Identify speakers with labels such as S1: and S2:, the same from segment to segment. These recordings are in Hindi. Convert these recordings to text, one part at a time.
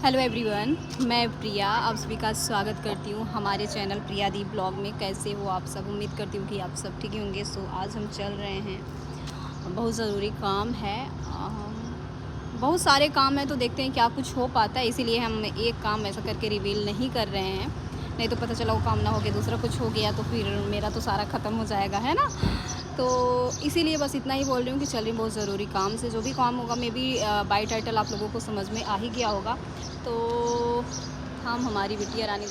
S1: हेलो एवरीवन, मैं प्रिया आप सभी का स्वागत करती हूँ हमारे चैनल प्रिया दी ब्लॉग में। कैसे हो आप सब? उम्मीद करती हूँ कि आप सब ठीक ही होंगे। सो आज हम चल रहे हैं, बहुत ज़रूरी काम है। बहुत सारे काम हैं तो देखते हैं क्या कुछ हो पाता है, इसीलिए हम एक काम ऐसा करके रिवील नहीं कर रहे हैं, नहीं तो पता चला वो काम ना हो गया दूसरा कुछ हो गया तो फिर मेरा तो सारा ख़त्म हो जाएगा, है ना। तो इसीलिए बस इतना ही बोल रही हूँ कि चल रही बहुत ज़रूरी काम से। जो भी काम होगा मे बी बाई टाइटल आप लोगों को समझ में आ ही गया होगा। तो हम हमारी बिटिया रानी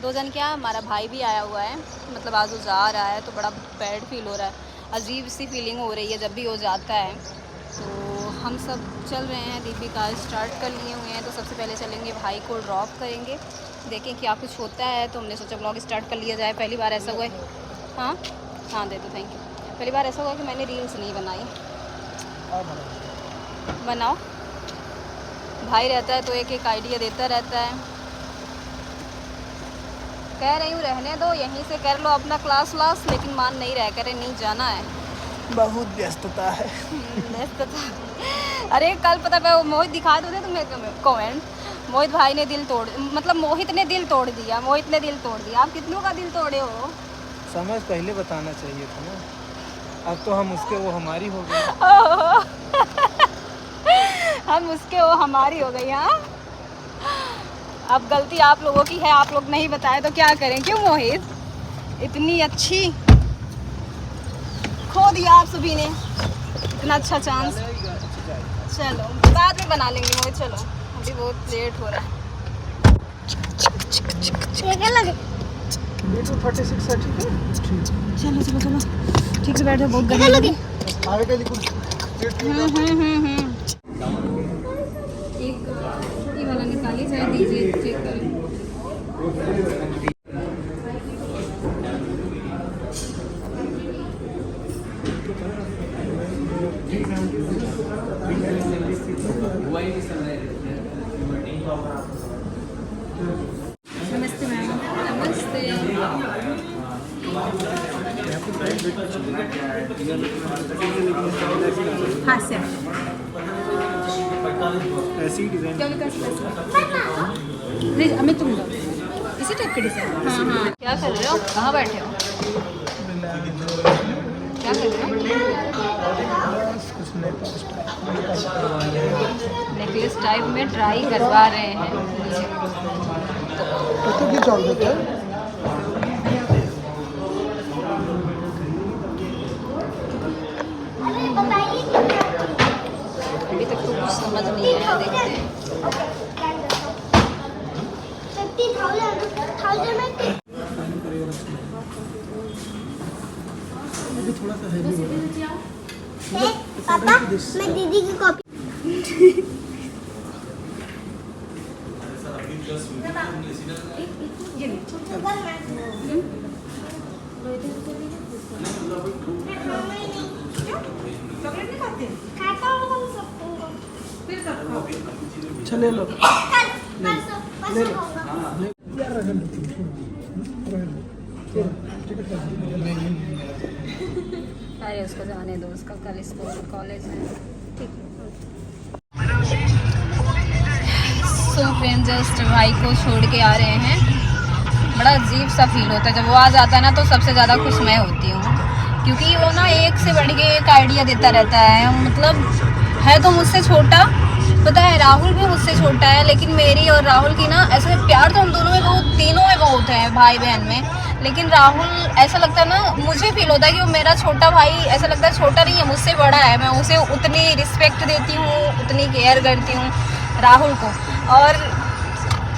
S1: दो जन क्या, हमारा भाई भी आया हुआ है, मतलब आज वो जा रहा है तो बड़ा बैड फील हो रहा है, अजीब सी फीलिंग हो रही है जब भी वो जाता है। तो हम सब चल रहे हैं, दीपिका स्टार्ट कर लिए हुए हैं। तो सबसे पहले चलेंगे भाई को ड्रॉप करेंगे, देखें क्या कुछ होता है। तो हमने सोचा ब्लॉग स्टार्ट कर लिया जाए। पहली बार ऐसा हुआ है, हाँ दे दो, थैंक यू। पहली बार ऐसा हुआ कि मैंने रील्स नहीं बनाई। बनाओ, भाई रहता है तो एक एक आइडिया देता रहता है। कह रही हूँ रहने दो, यहीं से कर लो अपना क्लास व्लास, लेकिन मान नहीं रहा, करे नहीं जाना है,
S2: बहुत व्यस्तता है।
S1: व्यस्तता। अरे कल पता मैं मोहित दिखा दो तुम्हें कमेंट, मोहित भाई ने दिल तोड़, मतलब मोहित ने दिल तोड़ दिया, मोहित ने दिल तोड़ दिया। आप कितनों का दिल तोड़े हो?
S2: समझ पहले बताना चाहिए था ना, अब तो हम उसके वो हमारी हो गई।
S1: हम उसके वो हमारी हो गई। हाँ, अब गलती आप लोगों की है, आप लोग नहीं बताए तो क्या करें। क्यों मोहित, इतनी अच्छी खो दिया आप सभी ने, इतना अच्छा चांस। चलो बाद में बना लेंगे मोहित, चलो अभी बहुत लेट हो रहा है। क्या लगे?
S2: 36 है, ठीक है।
S1: चलो चलो चलो, ठीक से बैठो, बहुत गर्मी लगी।
S2: आगे का लिखो।
S1: एक ये वाला निकालिए, चाहे दीजिए, चेक करें। नमस्ते मैम। नमस्ते। हाँ सर,
S2: ऐसी डिजाइन
S1: क्या लिखा है? अमित तुम लो इसी टाइप के डिजाइन। हाँ। क्या कर रहे हो? कहाँ बैठे हो? क्या कर रहे हो? नेकलेस टाइप में ट्राई करवा रहे हैं मुझे।
S2: तो क्या चल देते हैं?
S1: अभी तक तो कुछ समझ नहीं आया, देखते हैं।
S2: अभी थोड़ा सा हैवी
S3: पापा, मैं दीदी की कॉपी खाता हूँ सबको।
S2: चले लो,
S3: परसों खाऊंगा।
S1: अरे उसको जाने दो, उसका कल स्कूल कॉलेज है। ठीक। सो फ्रेंड, जस्ट भाई को छोड़ के आ रहे हैं। बड़ा अजीब सा फील होता है जब वो आ जाता है ना, तो सबसे ज़्यादा खुश मैं होती हूँ, क्योंकि वो ना एक से बढ़ के एक आइडिया देता रहता है। मतलब है तो मुझसे छोटा, पता है राहुल भी मुझसे छोटा है, लेकिन मेरी और राहुल की ना ऐसे प्यार तो हम दोनों में बहुत, तीनों में बहुत है भाई बहन में। लेकिन राहुल ऐसा लगता है ना, मुझे फील होता है कि वो मेरा छोटा भाई, ऐसा लगता है छोटा नहीं है, मुझसे बड़ा है। मैं उसे उतनी रिस्पेक्ट देती हूँ, उतनी केयर करती हूँ राहुल को। और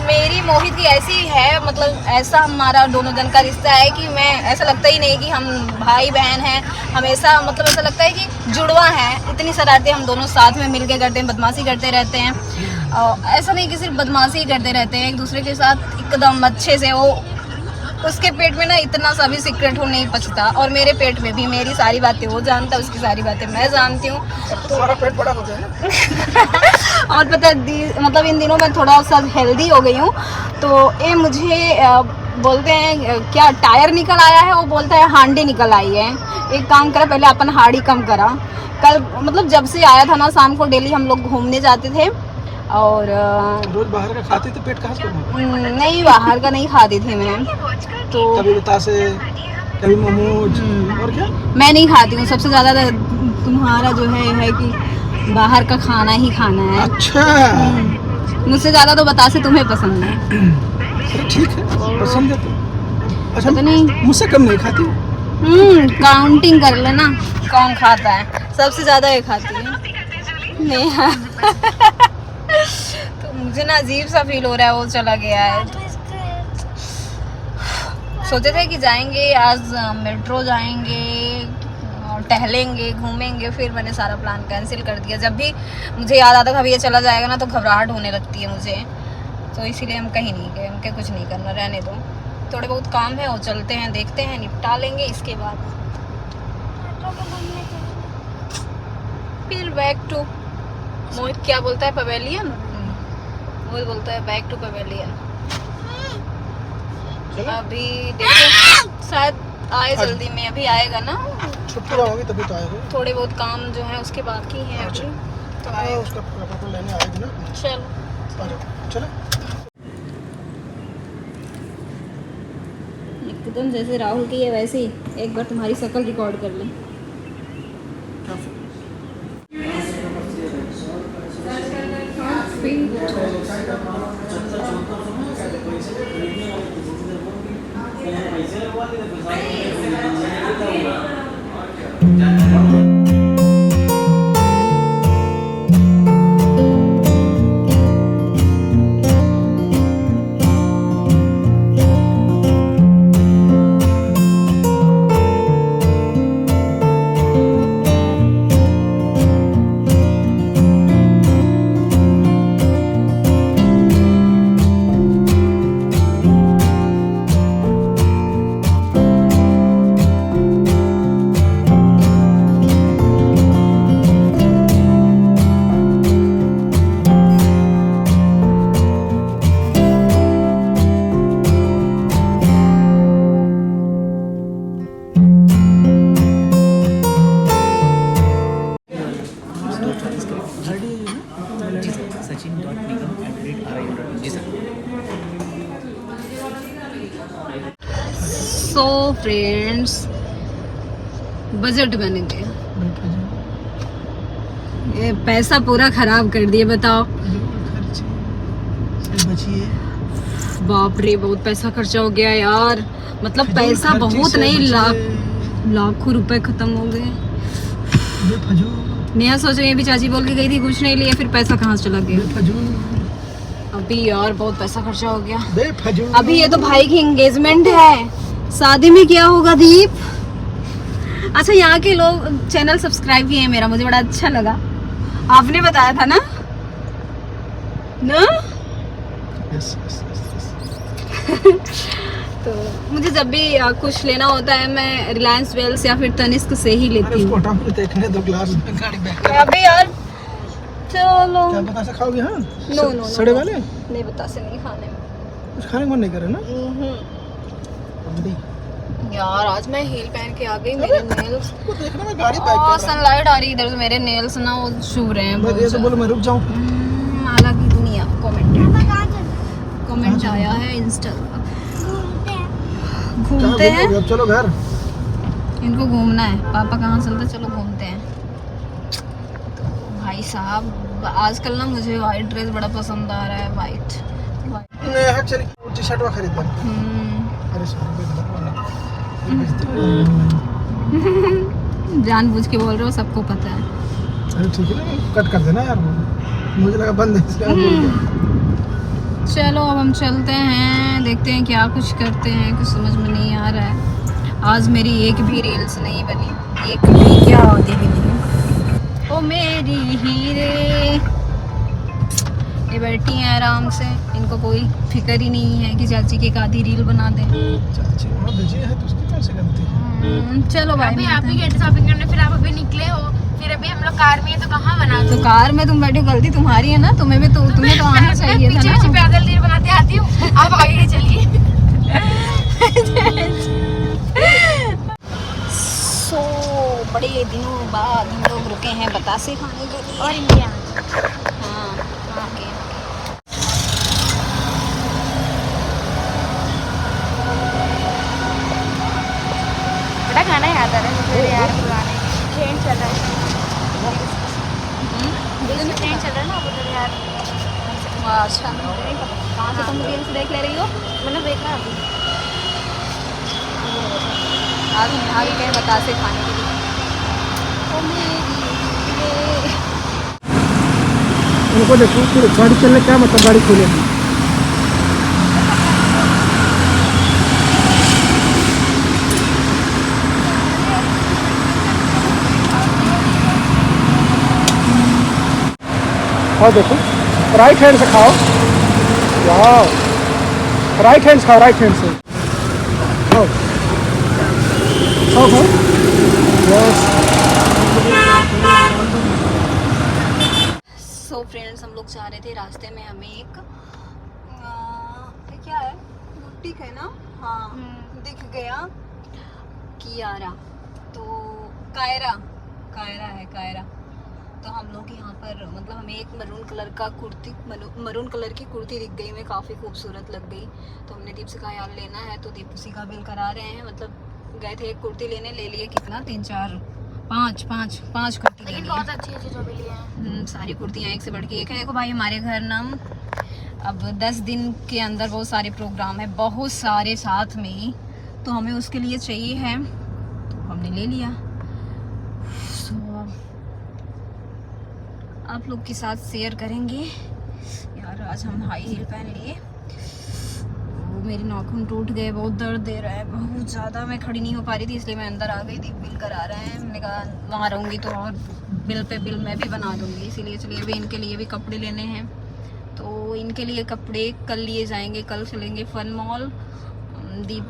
S1: मेरी मोहित की ऐसी है, मतलब ऐसा हमारा दोनों जन का रिश्ता है कि मैं, ऐसा लगता ही नहीं कि हम भाई बहन हैं हमेशा, मतलब ऐसा लगता है कि जुड़वा हैं। इतनी शरारतें हम दोनों साथ में मिलके करते हैं, बदमाशी करते रहते हैं। ऐसा नहीं कि सिर्फ बदमाशी ही करते रहते हैं, एक दूसरे के साथ एकदम अच्छे से। वो उसके पेट में ना इतना सा भी सीक्रेट हो नहीं पचता, और मेरे पेट में भी मेरी सारी बातें वो जानता है, उसकी सारी बातें मैं जानती हूँ।
S2: तुम्हारा पेट बड़ा हो जाए ना।
S1: और पता है मतलब इन दिनों मैं थोड़ा सा हेल्दी हो गई हूँ, तो ये मुझे बोलते हैं क्या टायर निकल आया है, वो बोलता है हांडी निकल आई है। एक काम करा, पहले अपन हाड़ी कम करा। कल मतलब जब से आया था ना, शाम को डेली हम लोग घूमने जाते थे, और
S2: रोज बाहर का खाते तो पेट कहाँ से कमा?
S1: नहीं, बाहर का नहीं खाती थी मैं, तो
S2: कभी बतासे, कभी मोमोज, और क्या?
S1: मैं नहीं खाती हूँ। सबसे ज़्यादा तुम्हारा जो है कि बाहर का खाना ही खाना है।
S2: अच्छा,
S1: मुझसे ज़्यादा तो बतासे तुम्हें पसंद है।
S2: अरे ठीक है, पसंद है तो। अच्छा,
S1: पता नहीं,
S2: मुझसे कम नहीं खाती?
S1: काउंटिंग कर लेना कौन खाता है। सबसे ज़्यादा ये खाती है नेहा। तो मुझे ना अजीब सा फील हो रहा है, वो चला गया है। सोचे थे कि जाएंगे आज, मेट्रो जाएंगे और टहलेंगे, घूमेंगे, फिर मैंने सारा प्लान कैंसिल कर दिया। जब भी मुझे याद आता था अभी ये चला जाएगा ना, तो घबराहट होने लगती है मुझे, तो इसीलिए हम कहीं नहीं गए। उनके कुछ नहीं करना, रहने दो। थोड़े बहुत काम है वो चलते हैं, देखते हैं, निपटा लेंगे, इसके बाद फिर बैक टू, मोहित क्या बोलता है, पवेलियन। मोहित बोलता है बैक टू पवेलियन। अभी देखो, शायद आए जल्दी में, अभी आएगा ना,
S2: छुट्टी होगी तभी तो आएगा।
S1: थोड़े बहुत काम जो है उसके बाकी हैं अभी, तो आएगा।
S2: उसका पापा लेने आएगी ना।
S1: चलो
S2: चलो,
S1: एकदम जैसे राहुल की है वैसे ही एक बार तुम्हारी शक्ल रिकॉर्ड कर लें। सो फ्रेंड्स, बजट बने थे, ये पैसा पूरा खराब कर दिए। बताओ, बाप रे, बहुत पैसा खर्चा हो गया यार। मतलब पैसा बहुत नहीं, लाखों रुपए खत्म हो गए। नेहा सोच रही है, अभी चाची बोल के गई थी कुछ नहीं लिया, फिर पैसा कहाँ से चला गया। अभी यार बहुत पैसा खर्चा हो गया। अभी ये तो भाई की एंगेजमेंट है, शादी में क्या होगा दीप। अच्छा, यहाँ के लोग चैनल सब्सक्राइब किए हैं मेरा, मुझे बड़ा अच्छा लगा। आपने बताया था ना
S2: यस, यस, यस।
S1: तो मुझे जब भी कुछ लेना होता है मैं रिलायंस वेल्स या फिर तनिष्क से ही लेती हूँ।
S2: देखने दो, ग्लास में गाड़ी बैक।
S1: अभी यार चलो,
S2: क्या बतासे खाओगे? हाँ,
S1: नो
S2: सड़े वाले
S1: नहीं, बतासे नहीं खाने,
S2: कुछ खाने को मन नहीं करे ना।
S1: यार आज मैं हील पहन के आ गई, मेरे नेल्स
S2: वो देखना, मैं गाड़ी बैक कर
S1: सनलाइट आ रही इधर से, मेरे नेल्स ना वो छू रहे हैं।
S2: मैं ऐसे बोलो मैं रुक जाऊं।
S1: माला की दुनिया कमेंट आया है इंस्टा। घूमते हैं,
S2: अब चलो घर।
S1: इनको घूमना है, पापा कहाँ चलते, चलो घूमते हैं। तो भाई साहब आजकल ना मुझे वाइट ड्रेस बड़ा पसंद आ रहा है, वाइट।
S2: नेहा चली टी शर्ट वा खरीद ले। अरे
S1: जानबूझ के बोल रहे हो, सबको पता है।
S2: अरे ठीक है ना, कट कर देना यार, मुझे लगा बंद है इसलिए बोल दिया।
S1: चलो अब हम चलते हैं, देखते हैं क्या कुछ करते हैं, कुछ समझ में नहीं आ रहा है। आज मेरी एक भी रील्स नहीं बनी, एक भी, क्या होती भी नहीं। ओ मेरी हीरे, ये बैठी हैं आराम से, इनको कोई फिक्र ही नहीं है कि चाची की एक आधी रील बना दें।
S2: चाची वहाँ बिजी है तो उसकी कैसे गलती है।
S1: चलो भाई,
S4: अभी आप ही गए थे शॉपिंग करने, फिर आप अभी निकले हो, फिर अभी हम लोग कार में हैं, तो कहाँ बना
S1: तो कार में तुम बैठे, गलती तुम्हारी है ना, तुम्हें तो आना चाहिए था
S4: पीछे
S1: ना।
S4: पीछे पैदल रील बनाते आती हूँ, आप आगे चलिए।
S1: सो बड़े दिनों बाद हम लोग रुके हैं बतासे खाने के लिए।
S4: और इंडिया
S1: हाँ, वहाँ के
S4: यार।
S1: अच्छा कहाँ से तुम रील्स देख ले रही हो?
S4: मैंने देखा अभी।
S1: आज हम यहाँ भी कहीं बतासे खाने के लिए। ओ मेरी
S2: उनको देखो फिर गाड़ी चलने क्या मतलब गाड़ी खोले हैं। खाओ देखो राइट हैंड से खाओ। वाह राइट हैंड से खाओ, राइट हैंड से खाओ खाओ खाओ। यस
S1: सो फ्रेंड्स हम लोग जा रहे थे, रास्ते में हमें एक क्या है बुटीक है ना, हाँ दिख गया कियारा, तो कायरा है कायरा। तो हम लोग यहाँ पर मतलब हमें एक मरून कलर का कुर्ती, मरून कलर की कुर्ती दिख गई, हमें काफ़ी खूबसूरत लग गई। तो हमने दीप से कहा यार लेना है, तो दीप उसी का बिल करा रहे हैं। मतलब गए थे एक कुर्ती लेने, ले लिए कितना 3 4 5 कुर्ती ले
S4: लेकिन
S1: लिए।
S4: बहुत अच्छी अच्छी जो भी लिए हैं।
S1: सारी कुर्तियाँ एक से बढ़ के एक है। देखो भाई हमारे घर ना अब 10 दिन के अंदर बहुत सारे प्रोग्राम है, बहुत सारे साथ में ही, तो हमें उसके लिए चाहिए है, तो हमने ले लिया। सो आप लोग के साथ शेयर करेंगे। यार आज हम हाई हील पहन लिए, मेरी नाखून टूट गए, बहुत दर्द दे रहा है बहुत ज़्यादा। मैं खड़ी नहीं हो पा रही थी इसलिए मैं अंदर आ गई थी। बिल करा रहे हैं, मैंने कहा वहाँ रहूँगी तो और बिल पे बिल मैं भी बना दूँगी, इसीलिए चलिए अभी इनके लिए भी कपड़े लेने हैं। तो इनके लिए कपड़े कल लिए जाएंगे, कल चलेंगे फन मॉल। दीप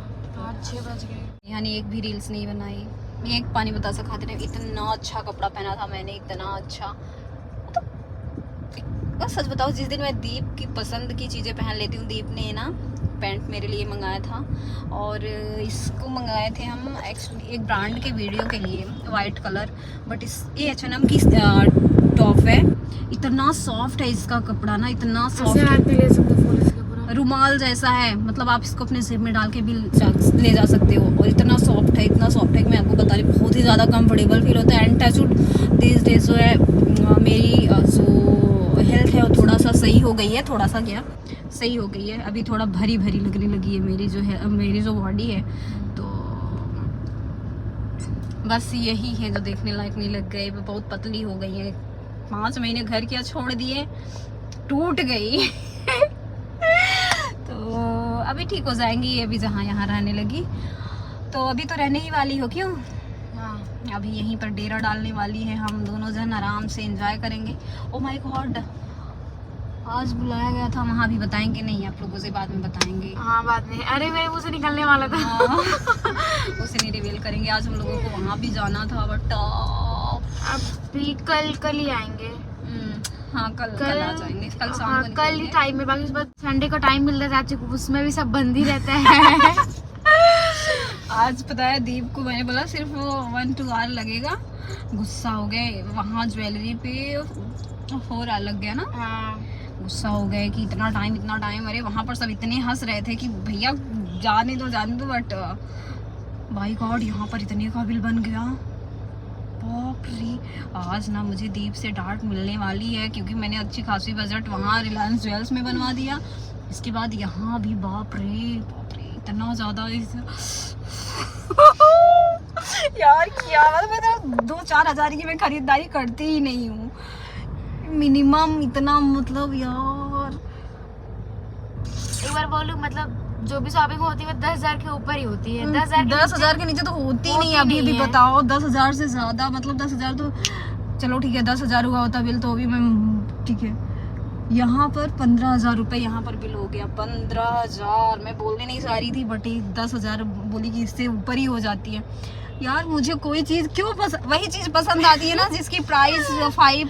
S4: 6 बज गए।
S1: यानी एक भी रील्स नहीं बनाई। मैं एक पानी बतासा खाते रहे, इतना अच्छा कपड़ा पहना था मैंने, इतना अच्छा। बस सच बताओ, जिस दिन मैं दीप की पसंद की चीज़ें पहन लेती हूँ, दीप ने ना पैंट मेरे लिए मंगाया था और इसको मंगाए थे हम एक्चुअली एक ब्रांड के वीडियो के लिए, वाइट कलर, बट ये H&M की टॉप है। इतना सॉफ्ट है इसका कपड़ा ना, इतना सॉफ्ट
S4: हाथ में ले सकते फूल इसके पूरा
S1: रुमाल जैसा है। मतलब आप इसको अपने सिर में डाल के भी ले जा सकते हो, और इतना सॉफ्ट है कि मैं आपको बता रही, बहुत ही ज़्यादा कंफर्टेबल फील होता है। एंड टचवुड दिस डेज जो है मेरी जो हेल्थ है वो थोड़ा सा सही हो गई है, थोड़ा सा क्या सही हो गई है, अभी थोड़ा भरी लगने लगी है मेरी जो बॉडी है। तो बस यही है जो देखने लायक नहीं लग गए, बहुत पतली हो गई है। 5 महीने घर क्या छोड़ दिए, टूट गई। तो अभी ठीक हो जाएंगी, अभी जहाँ यहाँ रहने लगी तो अभी तो रहने ही वाली हो। क्यों?
S4: हाँ
S1: अभी यहीं पर डेरा डालने वाली है, हम दोनों जन आराम से एंजॉय करेंगे। ओ माय गॉड, आज बुलाया गया था, वहाँ भी बताएंगे नहीं आप लोगों से, बाद में बताएंगे।
S4: हाँ बाद में, अरे मेरे मुँह से निकलने वाला था।
S1: हाँ, उसे नहीं रिवील करेंगे। आज हम लोगों को वहाँ भी जाना था, बट
S4: अभी कल ही आएंगे।
S1: हाँ कल आ जाएंगे, कल शाम
S4: हाँ,
S1: को
S4: कल ही
S1: निकलेंगे।
S4: टाइम में, बाकी उस बाद संडे को टाइम मिलता है चाची को, उसमें भी सब बंद ही रहता है।
S1: आज पता है दीप को मैंने बोला सिर्फ 1-2 आवर लगेगा, गुस्सा हो गए। वहाँ ज्वेलरी पे 4 आवर लग गया ना,
S4: हाँ
S1: गुस्सा हो गए कि इतना टाइम। अरे वहाँ पर सब इतने हंस रहे थे कि भैया जाने दो, बट बाय गॉड यहाँ पर इतने का बिल बन गया, बाप रे। आज ना मुझे दीप से डांट मिलने वाली है, क्योंकि मैंने अच्छी खासी बजट वहाँ रिलायंस ज्वेल्स में बनवा दिया। इसके बाद यहाँ भी बाप रे इतना ज़्यादा यार क्या मैं तो 2-4 हज़ार की मैं खरीदारी करती ही नहीं हूँ, मिनिमम इतना। मतलब यार
S4: एक बार बोलूं, मतलब जो भी शॉपिंग होती है 10,000 के ऊपर ही होती है।
S1: 10,000 के नीचे तो होती नहीं। अभी भी बताओ 10,000 से ज्यादा, मतलब 10,000 तो चलो ठीक है, 10,000 हुआ होता बिल तो भी मैं ठीक है। यहाँ पर 15,000 रुपये यहाँ पर बिल हो गया। 15,000 मैं बोलने नहीं जा रही थी, बट 10,000 बोली कि इससे ऊपर ही हो जाती है। यार मुझे कोई चीज़ क्यों वही चीज़ पसंद आती है ना जिसकी प्राइस 5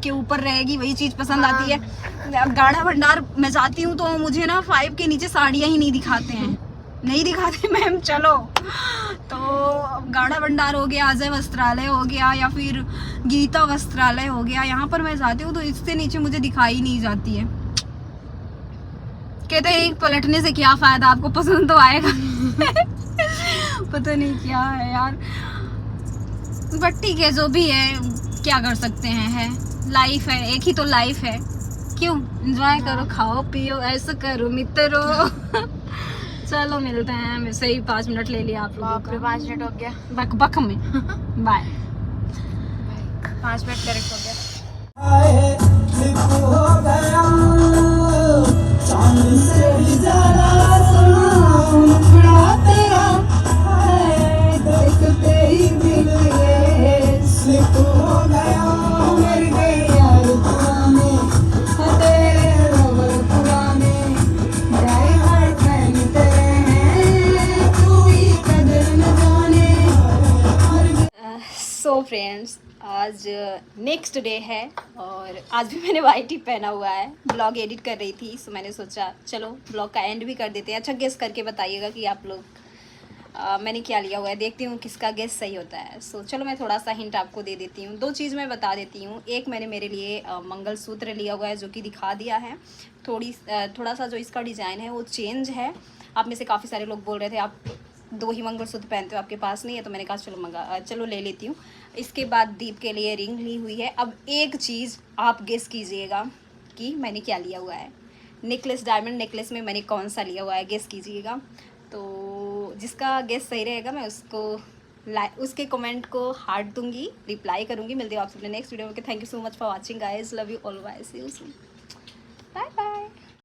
S1: के ऊपर रहेगी, वही चीज़ पसंद आती है। गाढ़ा भंडार मैं जाती हूँ तो मुझे ना 5 के नीचे साड़ियाँ ही नहीं दिखाते मैम। चलो तो गाढ़ा भंडार हो गया, अजय वस्त्रालय हो गया, या फिर गीता वस्त्रालय हो गया, यहाँ पर मैं जाती हूँ तो इससे नीचे मुझे दिखाई नहीं जाती है। कहते हैं पलटने से क्या फायदा, आपको पसंद तो आएगा। पता नहीं क्या है यार, बट ठीक है जो भी है, क्या कर सकते हैं, है लाइफ है, एक ही तो लाइफ है, क्यों, एंजॉय करो, खाओ पियो, ऐसा करो मित्रों। चलो मिलते हैं, मैं सही 5 मिनट ले लिया आप लोगों
S4: बाप रे,
S1: का।
S4: 5 मिनट हो गया।
S1: बक बक में बाय।
S4: 5 मिनट करेक्ट हो गया।
S1: सो फ्रेंड्स, आज नेक्स्ट डे है और आज भी मैंने वाइट ही पहना हुआ है। ब्लॉग एडिट कर रही थी, सो मैंने सोचा चलो ब्लॉग का एंड भी कर देते हैं। अच्छा गेस करके बताइएगा कि आप लोग मैंने क्या लिया हुआ है, देखती हूँ किसका गेस सही होता है। सो चलो मैं थोड़ा सा हिंट आपको दे देती हूँ। 2 चीज़ मैं बता देती हूँ। एक मैंने मेरे लिए मंगलसूत्र लिया हुआ है जो कि दिखा दिया है। थोड़ा सा जो इसका डिज़ाइन है वो चेंज है। आप में से काफ़ी सारे लोग बोल रहे थे आप 2 ही मंगलसूत्र पहनते हो, आपके पास नहीं है, तो मैंने कहा चलो ले लेती हूँ। इसके बाद दीप के लिए रिंग ली हुई है। अब एक चीज़ आप गेस कीजिएगा कि मैंने क्या लिया हुआ है। नेकलेस, डायमंड नेकलेस में मैंने कौन सा लिया हुआ है, गेस कीजिएगा। तो जिसका गेस सही रहेगा मैं उसके कमेंट को हार्ट दूंगी, रिप्लाई करूँगी। मिलती हूँ आपसे अपने नेक्स्ट वीडियो में। Thank you so much for watching guys, love you all, bye, see you soon.